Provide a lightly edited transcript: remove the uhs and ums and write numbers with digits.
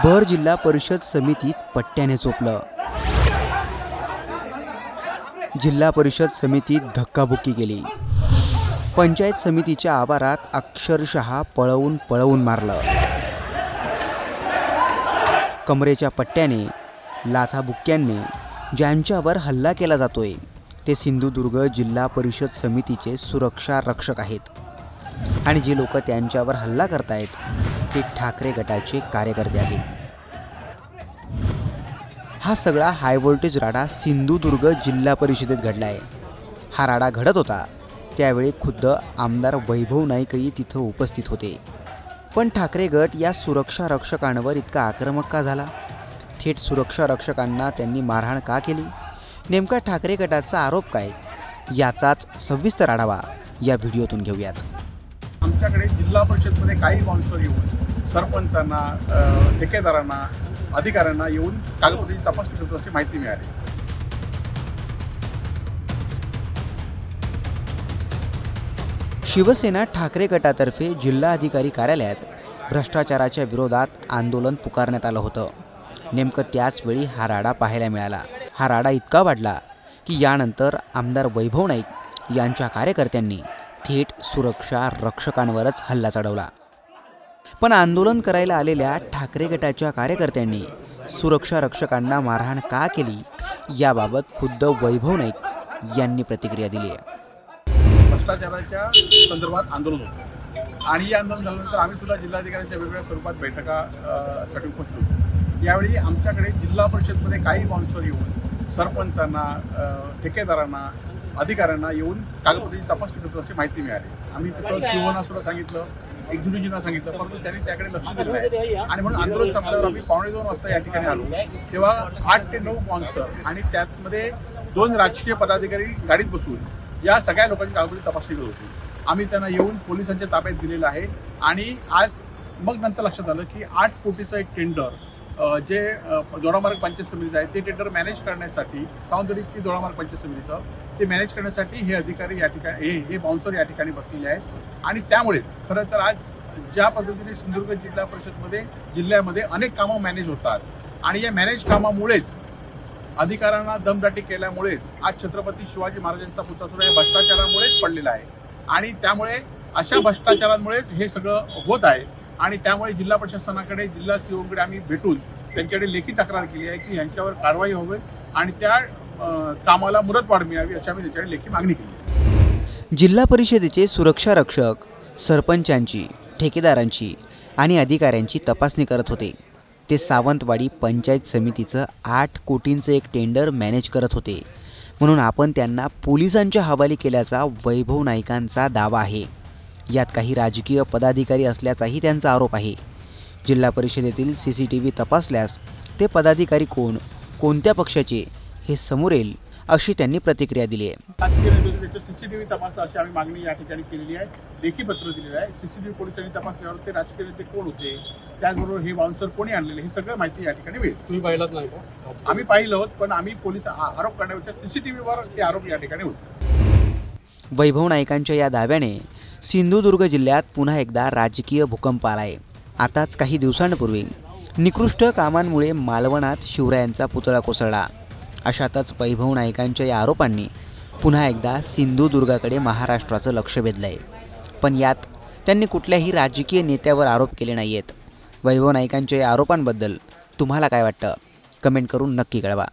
भर जिल्हा परिषद समितीत पट्ट्याने चोपलं। जिल्हा परिषद समितीत धक्काबुक्की केली। पंचायत समितीच्या आवारात अक्षरशः पळवून मारलं। कमरेच्या पट्ट्याने लाथाबुक्क्यांनी ज्यांच्यावर हल्ला केला जातोय ते सिंधुदुर्ग जिल्हा परिषद समितीचे सुरक्षा रक्षक आहेत आणि जे लोक त्यांच्यावर हल्ला करतायत ते ठाकरे गटाचे कार्यकर्ते आहेत। हा सगळा हाय व्होल्टेज राडा सिंधुदुर्ग जिल्हा परिषदेत घडलाय। हा राडा घडत होता त्यावेळी खुद्द आमदार वैभव नाईकही तिथं उपस्थित होते। पण ठाकरे गट या सुरक्षा रक्षकांवर इतका आक्रमक का झाला? थेट सुरक्षा रक्षकांना त्यांनी मारहाण का केली? नेमका ठाकरे गटाचा आरोप काय? याचाच सविस्तर आढावा या व्हिडिओतून घेऊयात। आमच्याकडे जिल्हा परिषदमध्ये काही बाउन्सर येऊन सरपंचांना, ठेकेदारांना, अधिकाऱ्यांना येऊन कागदपत्रांची तपासणी करतो अशी माहिती मिळाली। शिवसेना ठाकरे गटातर्फे जिल्हाधिकारी कार्यालयात भ्रष्टाचाराच्या विरोधात आंदोलन पुकारण्यात आलं होतं। नेमकं त्याच वेळी हा राडा पाहायला मिळाला। हा राडा इतका वाढला की यानंतर आमदार वैभव नाईक यांच्या कार्यकर्त्यांनी थेट सुरक्षा रक्षकांवरच हल्ला चढवला। पण आंदोलन करायला आलेल्या ठाकरे गटाच्या कार्यकर्त्यांनी सुरक्षा रक्षकांना मारहाण का केली याबाबत खुद्द वैभव नाईक यांनी प्रतिक्रिया दिली आहे। भ्रष्टाचाराच्या संदर्भात आंदोलन होतं आणि या आंदोलन झाल्यानंतर आम्ही सुद्धा जिल्हाधिकाऱ्यांच्या वेगवेगळ्या स्वरूपात बैठकासाठी उपस्थित होतो। यावेळी आमच्याकडे जिल्हा परिषदमध्ये काही बाउन्सर येऊन सरपंचांना, ठेकेदारांना, अधिकाऱ्यांना येऊन कागदपत्रांची तपासणी करतो अशी माहिती मिळाली। आम्ही तसं शिवना सुद्धा सांगितलं, एक्झिक्युटिव्हला सांगितलं, परंतु त्यांनी त्याकडे लक्ष दिलं नाही आणि म्हणून आंदोलन संपल्यावर आम्ही 2:15 वाजता या ठिकाणी आलो तेव्हा 8 ते 9 बाउन्सर आणि त्यामध्ये 2 राजकीय पदाधिकारी गाडीत बसून या सगळ्या लोकांची कागदपत्रांची तपासणी करत होती। आम्ही त्यांना येऊन पोलिसांच्या ताब्यात दिलेलं आहे आणि आज मग नंतर लक्षात आलं की 8 कोटीचं एक टेंडर जे दोडामार्ग पंचायत समितीचं आहे ते टेंडर मॅनेज करण्यासाठी, सावंतवाडी दोडामार्ग पंचायत समितीचं ते मॅनेज करण्यासाठी हे अधिकारी या ठिकाणी हे बाउन्सर या ठिकाणी बसलेले आहेत आणि त्यामुळे खरं तर आज ज्या पद्धतीने सिंधुदुर्ग जिल्हा परिषदमध्ये जिल्ह्यामध्ये अनेक कामं मॅनेज होतात आणि या मॅनेज कामामुळेच अधिकाऱ्यांना दमदाटी केल्यामुळेच आज छत्रपती शिवाजी महाराजांचा पुतळा सुद्धा या भ्रष्टाचारामुळेच पडलेला आहे आणि त्यामुळे अशा भ्रष्टाचारांमुळेच हे सगळं होत आहे आणि त्यामुळे जिल्हा प्रशासनाकडे, जिल्हा सीओकडे आम्ही भेटून त्यांच्याकडे लेखी तक्रार केली आहे की यांच्यावर कारवाई व्हावी आणि त्या कामाला मुदतवाढ मिळावी अशी आम्ही त्यांच्याकडे लेखी मागणी केली। जिल्हा परिषदेचे सुरक्षा रक्षक सरपंचांची, ठेकेदारांची आणि अधिकाऱ्यांची तपासणी करत होते। ते सावंतवाडी पंचायत समितीचं 8 कोटींचं एक टेंडर मॅनेज करत होते म्हणून आपण त्यांना पोलिसांच्या हवाली केल्याचा वैभव नाईकांचा दावा आहे। यात काही राजकीय पदाधिकारी असल्याचाही त्यांचा आरोप आहे। जिल्हा परिषदेतील CCTV तपासल्यास ते पदाधिकारी कोण, कोणत्या पक्षाचे हे समोर येईल अशी त्यांनी प्रतिक्रिया दिली आहे। राजकीय CCTV तपासा अशी आम्ही मागणी या ठिकाणी केलेली आहे, लेखी पत्र दिलेलं आहे। CCTV पोलिसांनी तपासल्यावर ते राजकीय नेते कोण होते, त्याचबरोबर हे बाउन्सर कोणी आणलेले, हे सगळं माहिती या ठिकाणी मिळेल। तुम्ही पाहिलात नाही का? आम्ही पाहिलं होत पण आम्ही पोलीस आरोप करण्यापेक्षा CCTVवर ते आरोप या ठिकाणी होते। वैभव नाईकांच्या या दाव्याने सिंधुदुर्ग जिल्ह्यात पुन्हा एकदा राजकीय भूकंप आलाय। आताच काही दिवसांपूर्वी निकृष्ट कामांमुळे मालवणात शिवरायांचा पुतळा कोसळला। अशातच वैभव नाईकांच्या या आरोपांनी पुन्हा एकदा सिंधुदुर्गाकडे महाराष्ट्राचं लक्ष वेधलंय। पण यात त्यांनी कुठल्याही राजकीय नेत्यावर आरोप केले नाहीयेत। वैभव नाईकांच्या या आरोपांबद्दल तुम्हाला काय वाटतं? कमेंट करून नक्की कळवा।